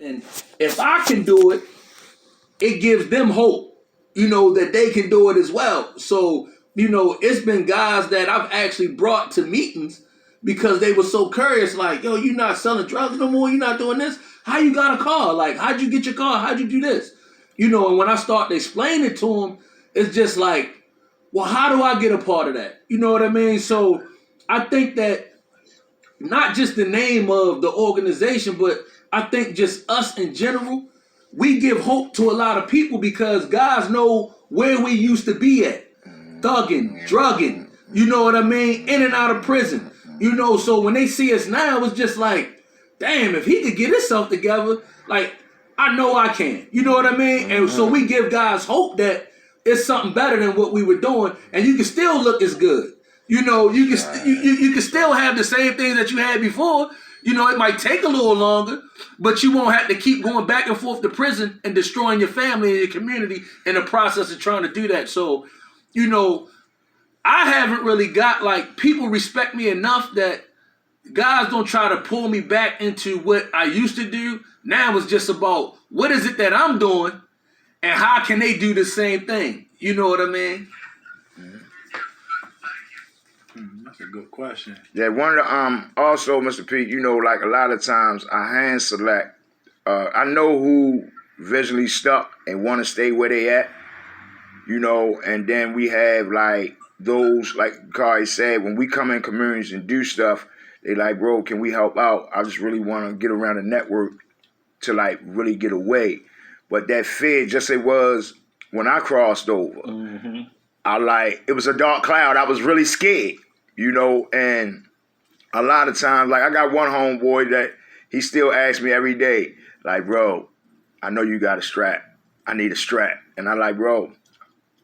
And if I can do it, it gives them hope, that they can do it as well. So, it's been guys that I've actually brought to meetings because they were so curious, like, yo, you're not selling drugs no more, you're not doing this. How you got a car? Like, how'd you get your car? How'd you do this? And when I start to explain it to them, it's just like, well, how do I get a part of that? You know what I mean? So I think that not just the name of the organization, but I think just us in general, we give hope to a lot of people because guys know where we used to be at. Thugging, drugging, you know what I mean? In and out of prison. So when they see us now, it's just like, damn, if he could get himself together, like, I know I can. You know what I mean? And so we give guys hope that it's something better than what we were doing, and you can still look as good. You can still have the same things that you had before. It might take a little longer, but you won't have to keep going back and forth to prison and destroying your family and your community in the process of trying to do that. So, I haven't really got, like, people respect me enough that guys don't try to pull me back into what I used to do. Now it's just about what is it that I'm doing and how can they do the same thing? You know what I mean? That's a good question. Yeah, one of the also, Mr. Pete, like a lot of times I hand select. I know who visually stuck and want to stay where they at. And then we have like those, like Kari said, when we come in communities and do stuff, they like, bro, can we help out? I just really want to get around the network to like really get away. But that fear, just it was when I crossed over, it was a dark cloud. I was really scared, and a lot of times, like I got one homeboy that he still asks me every day, like, bro, I know you got a strap. I need a strap. And I'm like, bro,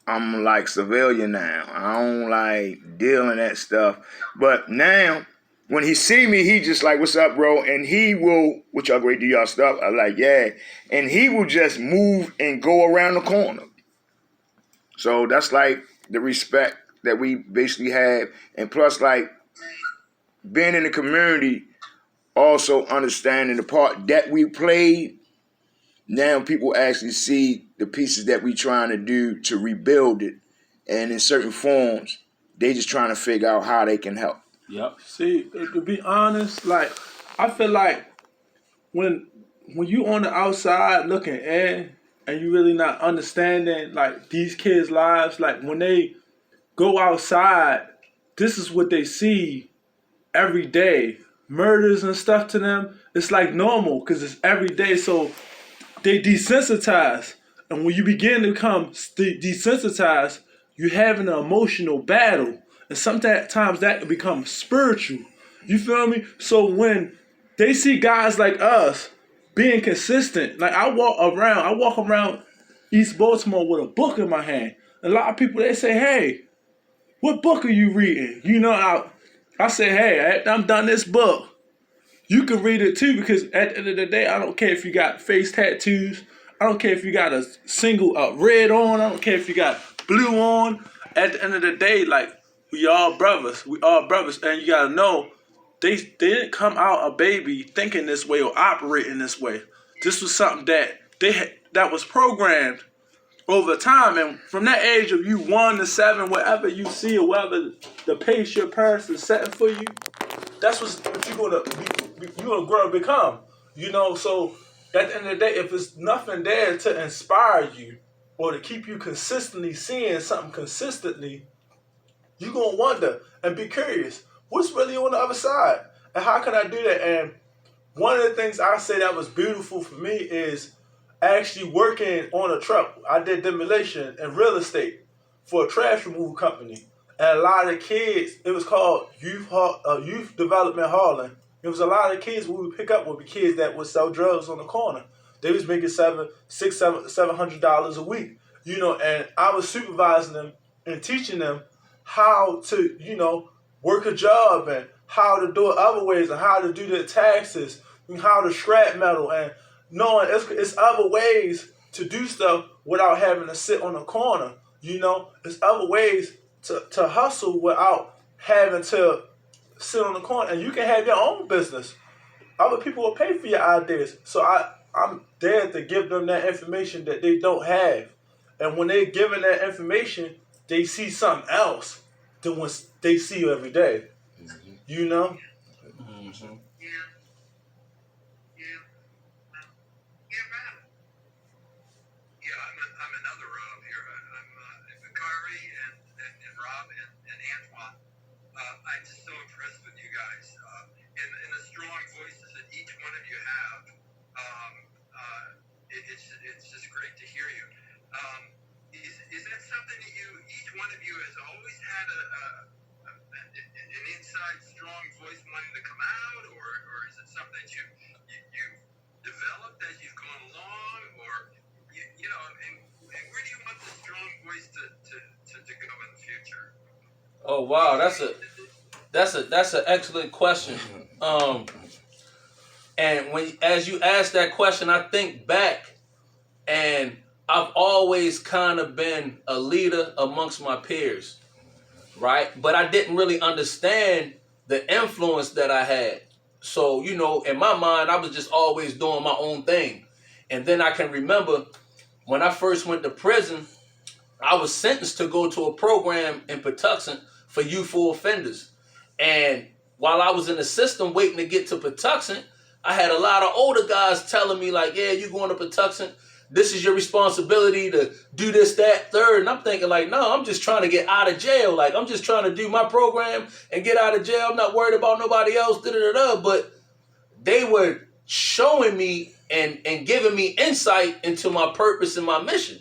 I'm like civilian now. I don't like dealing that stuff. But now, when he see me, he just like, what's up, bro? And he will, what y'all great, do y'all stuff? I'm like, yeah. And he will just move and go around the corner. So that's like the respect that we basically have. And plus, like, being in the community, also understanding the part that we played. Now people actually see the pieces that we trying to do to rebuild it. And in certain forms, they just trying to figure out how they can help. Yep. See, to be honest, like, I feel like when you on the outside looking in and you really not understanding, like, these kids' lives, like, when they go outside, this is what they see every day. Murders and stuff to them, it's like normal because it's every day. So they desensitize. And when you begin to become desensitized, you're having an emotional battle. And sometimes that can become spiritual. You feel me? So when they see guys like us being consistent, like I walk around East Baltimore with a book in my hand. A lot of people, they say, hey, what book are you reading? I say, hey, I'm done this book. You can read it too, because at the end of the day, I don't care if you got face tattoos. I don't care if you got a single red on. I don't care if you got blue on. At the end of the day, like, we all brothers. We all brothers. And you got to know, they didn't come out a baby thinking this way or operating this way. This was something that was programmed over time. And from that age of you 1 to 7, whatever you see or whatever the pace your parents are setting for you, that's what you're gonna grow and become. So at the end of the day, if it's nothing there to inspire you or to keep you consistently seeing something consistently, you're gonna wonder and be curious, what's really on the other side? And how can I do that? And one of the things I say that was beautiful for me is actually working on a truck. I did demolition and real estate for a trash removal company. And a lot of kids, it was called Youth Development Hauling. It was a lot of kids we would pick up would be kids that would sell drugs on the corner. They was making $700 a week, and I was supervising them and teaching them how to, work a job and how to do it other ways and how to do their taxes and how to scrap metal and knowing it's other ways to do stuff without having to sit on the corner. It's other ways to hustle without having to sit on the corner. And you can have your own business. Other people will pay for your ideas. So I'm there to give them that information that they don't have. And when they're given that information, they see something else than what they see you every day. Mm-hmm. You know? Mm-hmm. Yeah. Yeah. Yeah, Rob. Yeah, I'm another Rob here. I'm Bakari and Rob and Antoine. I'm just so impressed with you guys and the strong voices that each one of you have. It's just great to hear you. Is that something that each one of you has always had an inside strong voice wanting to come out, or is it something that you've developed as you've gone along, or you know, and where do you want the strong voice to go in the future? Oh wow, that's an excellent question. And as you ask that question, I think back, and I've always kind of been a leader amongst my peers, right? But I didn't really understand the influence that I had. So, in my mind, I was just always doing my own thing. And then I can remember when I first went to prison, I was sentenced to go to a program in Patuxent for youthful offenders. And while I was in the system waiting to get to Patuxent, I had a lot of older guys telling me like, yeah, you're going to Patuxent. This is your responsibility to do this, that, third. And I'm thinking like, no, I'm just trying to get out of jail. Like, I'm just trying to do my program and get out of jail. I'm not worried about nobody else, da-da-da-da. But they were showing me and giving me insight into my purpose and my mission.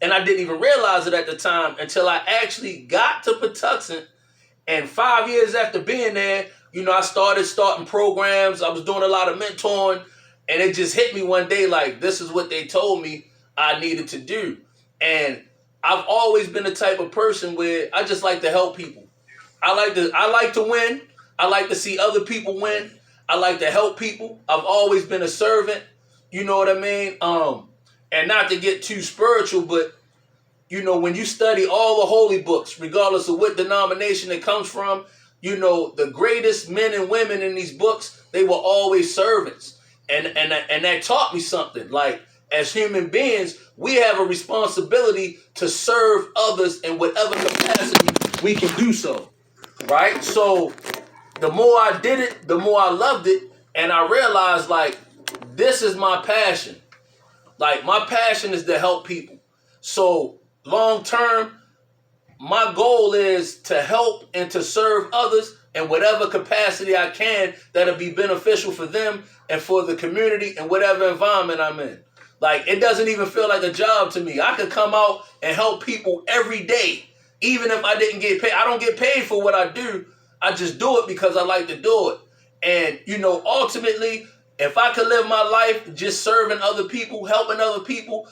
And I didn't even realize it at the time until I actually got to Patuxent. And 5 years after being there, I starting programs. I was doing a lot of mentoring. And it just hit me one day like, this is what they told me I needed to do. And I've always been the type of person where I just like to help people. I like to win. I like to see other people win. I like to help people. I've always been a servant. You know what I mean? And not to get too spiritual, but when you study all the holy books, regardless of what denomination it comes from, the greatest men and women in these books, they were always servants. And that taught me something. Like, as human beings, we have a responsibility to serve others in whatever capacity we can do so. Right? So the more I did it, the more I loved it. And I realized, like, this is my passion. Like, my passion is to help people. So long term, my goal is to help and to serve others in whatever capacity I can that'll be beneficial for them and for the community and whatever environment I'm in. Like, it doesn't even feel like a job to me. I could come out and help people every day, even if I didn't get paid. I don't get paid for what I do. I just do it because I like to do it. And, ultimately, if I could live my life just serving other people, helping other people,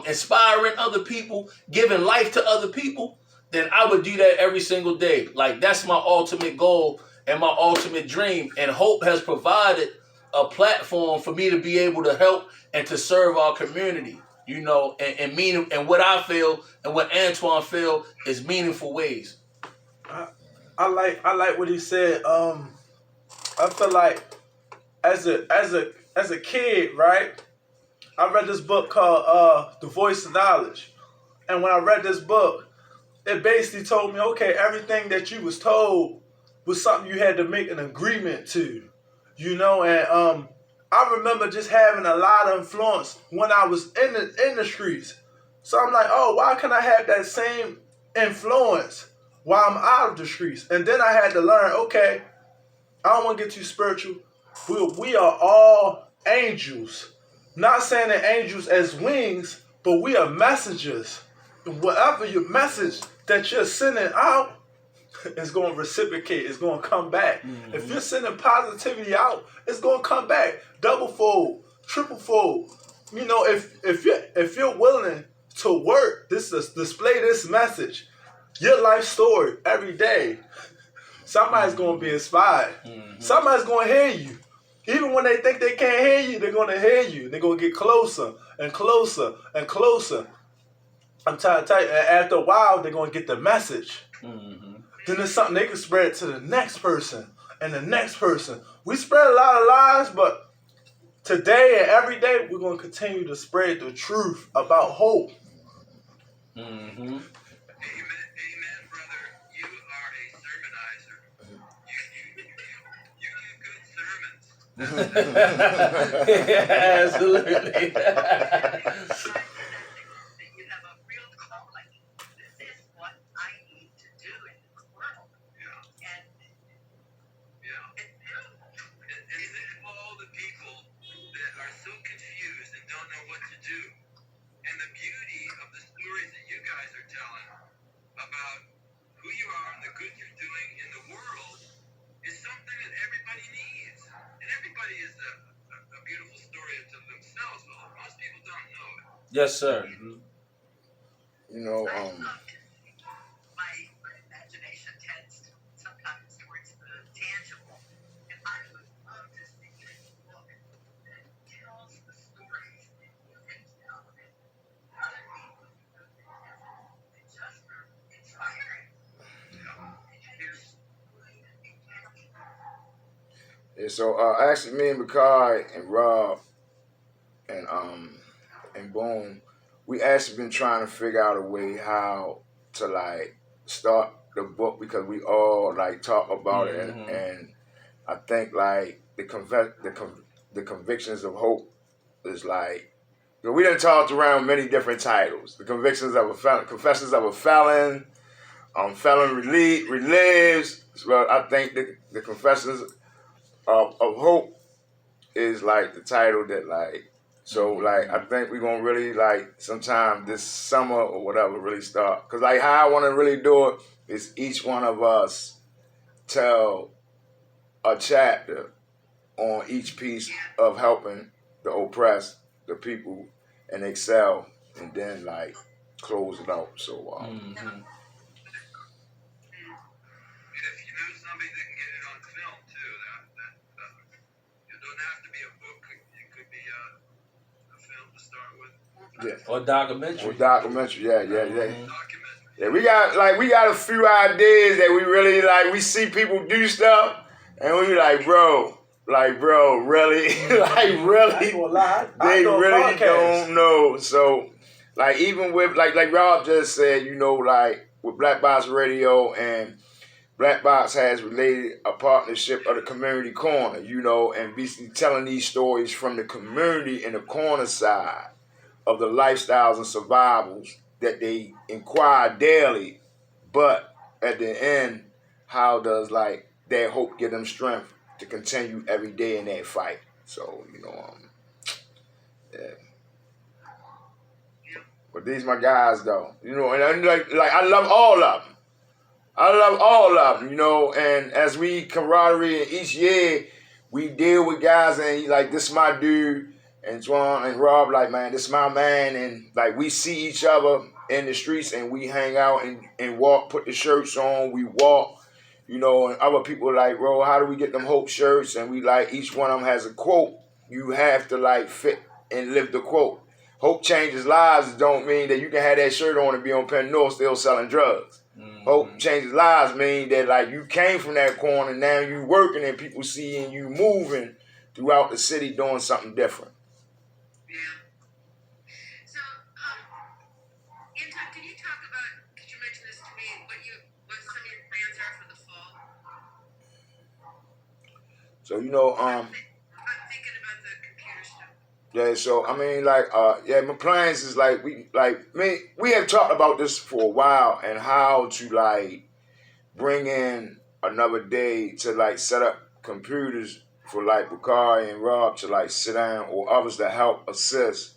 inspiring other people, giving life to other people, then I would do that every single day. Like, that's my ultimate goal and my ultimate dream. And Hope has provided a platform for me to be able to help and to serve our community, and what I feel and what Antoine feel is meaningful ways. I like what he said. I feel like as a kid, right? I read this book called The Voice of Knowledge. And when I read this book, it basically told me, okay, everything that you was told was something you had to make an agreement to. And I remember just having a lot of influence when I was in the streets. So I'm like, oh, why can't I have that same influence while I'm out of the streets? And then I had to learn, okay, I don't want to get too spiritual. We are all angels. Not saying that angels as wings, but we are messengers. Whatever your message that you're sending out is going to reciprocate. It's going to come back. Mm-hmm. If you're sending positivity out, it's going to come back. Double fold, triple fold. If you're willing to work, display this message, your life story every day, somebody's going to be inspired. Mm-hmm. Somebody's going to hear you. Even when they think they can't hear you, they're going to hear you. They're going to get closer and closer and closer. I'm trying to tell you, after a while, they're going to get the message. Mm-hmm. Then there's something they can spread to the next person and the next person. We spread a lot of lies, but today and every day, we're going to continue to spread the truth about hope. Mm-hmm. Amen, brother. You are a sermonizer. You give good sermons. Yeah, absolutely. You have a real calling. This is what I need to do in this world. Yeah. And it's beautiful. And think of all the people that are so confused and don't know what to do. And the beauty of the stories that you guys are telling about who you are and the good you're doing in the world is something that everybody needs. And everybody is a beautiful story unto themselves, but most people don't know it. Yes, sir. You know, I love to see my imagination tends sometimes towards the tangible. And I would love to see a book that tells the stories that you can tell and other people can tell. It's just inspiring. There's going to be tangible. yeah, so actually, me and Bakari and Rob and Boom, we actually been trying to figure out a way how to like start the book because we all like talk about it, and I think like the convictions of hope is like, you know, we done talked around many different titles. The convictions of a felon, confessions of a felon, felon relives. Well, I think the confessions of hope is like the title that like. So like I think we're gonna really like sometime this summer or whatever really start. Cause like how I wanna really do it is each one of us tell a chapter on each piece of helping the oppressed, the people, and excel, and then like close it out. So And if you know somebody that can get it on film too, it doesn't have to be a book. It could be a film to start with. yeah. Or documentary. Or documentary, yeah. Documentary. Yeah, we got a few ideas that we really like. We see people do stuff, and we like, bro, really, like really, I ain't gonna lie. they I really podcast. don't know. So, like even with like Rob just said, you know, like with Black Box Radio and Black Box has related a partnership of the community corner, you know, and basically telling these stories from the community in the corner side of the lifestyles and survivals that they inquire daily, but at the end, how does like their hope give them strength to continue every day in that fight? So you know, yeah. But these my guys though, you know, and I, like I love all of them. I love all of them, you know, and as we camaraderie each year, we deal with guys and like this is my dude. And Juan and Rob, like, man, this is my man. And, like, we see each other in the streets and we hang out and walk, put the shirts on, we walk, you know, and other people are like, bro, how do we get them Hope shirts? And we, like, each one of them has a quote. You have to, like, fit and live the quote. Hope changes lives don't mean that you can have that shirt on and be on Penn North still selling drugs. Hope changes lives mean that, like, you came from that corner, now you working and people seeing you moving throughout the city doing something different. So, Anton, can you talk about, could you mention this to me, what some of your plans are for the fall? So, you know, I'm thinking about the computer stuff. yeah, so I mean like my plans is like we have talked about this for a while and how to like bring in another day to like set up computers for like Bakari and Rob to like sit down or others to help assist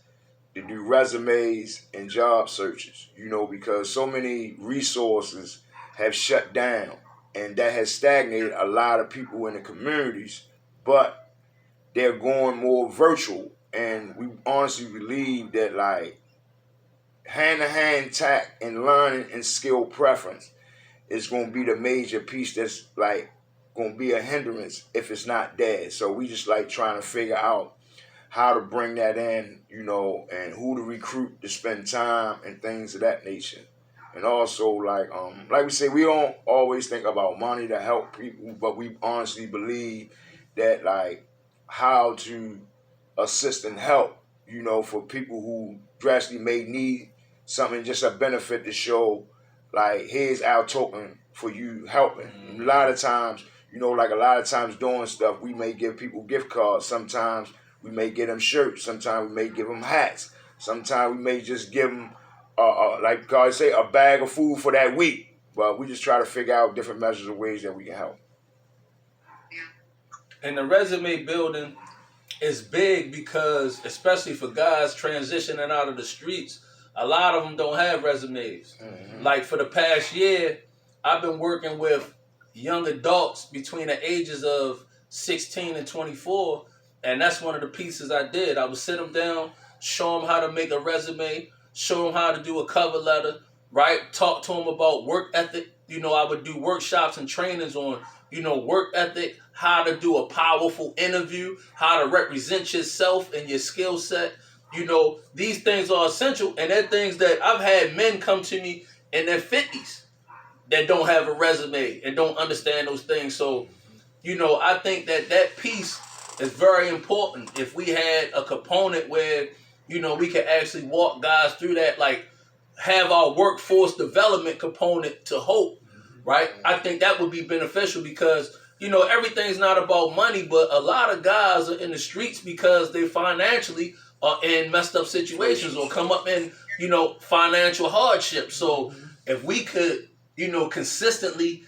to do resumes and job searches, you know, because so many resources have shut down and that has stagnated a lot of people in the communities, but they're going more virtual. And we honestly believe that like hand-to-hand tact and learning and skill preference is going to be the major piece that's like going to be a hindrance if it's not there. So we just like trying to figure out how to bring that in, you know, and who to recruit to spend time and things of that nature. And also like we say, we don't always think about money to help people, but we honestly believe that like how to assist and help, you know, for people who drastically may need something, just a benefit to show, like, here's our token for you helping. And a lot of times, you know, like a lot of times doing stuff, we may give people gift cards. Sometimes we may get them shirts. Sometimes we may give them hats. Sometimes we may just give them, like God say, a bag of food for that week. But we just try to figure out different measures of ways that we can help. And the resume building is big because, especially for guys transitioning out of the streets, a lot of them don't have resumes. Mm-hmm. Like for the past year, I've been working with young adults between the ages of 16 and 24, and that's one of the pieces I did. I would sit them down, show them how to make a resume, show them how to do a cover letter, right? Talk to them about work ethic. You know, I would do workshops and trainings on, you know, work ethic, how to do a powerful interview, how to represent yourself and your skill set. You know, these things are essential, and they're things that I've had men come to me in their 50s that don't have a resume and don't understand those things. So, you know, I think that that piece is very important. If we had a component where, you know, we could actually walk guys through that, like have our workforce development component to Hope, right? I think that would be beneficial because, you know, everything's not about money, but a lot of guys are in the streets because they financially are in messed up situations or come up in, you know, financial hardship. So if we could, you know, consistently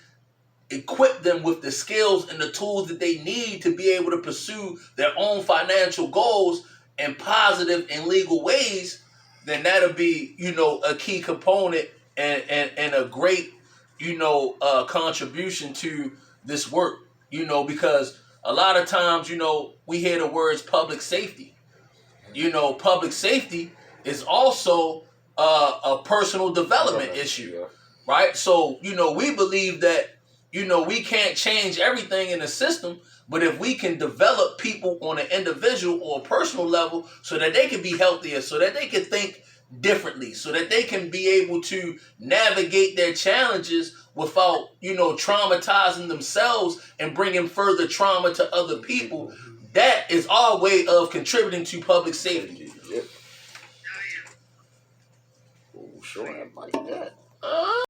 equip them with the skills and the tools that they need to be able to pursue their own financial goals in positive and legal ways, then that'll be, you know, a key component and a great, you know, contribution to this work, you know, because a lot of times, you know, we hear the words public safety. You know, public safety is also a personal development issue, right? So, you know, we believe that, you know, we can't change everything in the system, but if we can develop people on an individual or personal level so that they can be healthier, so that they can think differently, so that they can be able to navigate their challenges without, you know, traumatizing themselves and bringing further trauma to other people, that is our way of contributing to public safety. Yep. Oh, sure, I like that.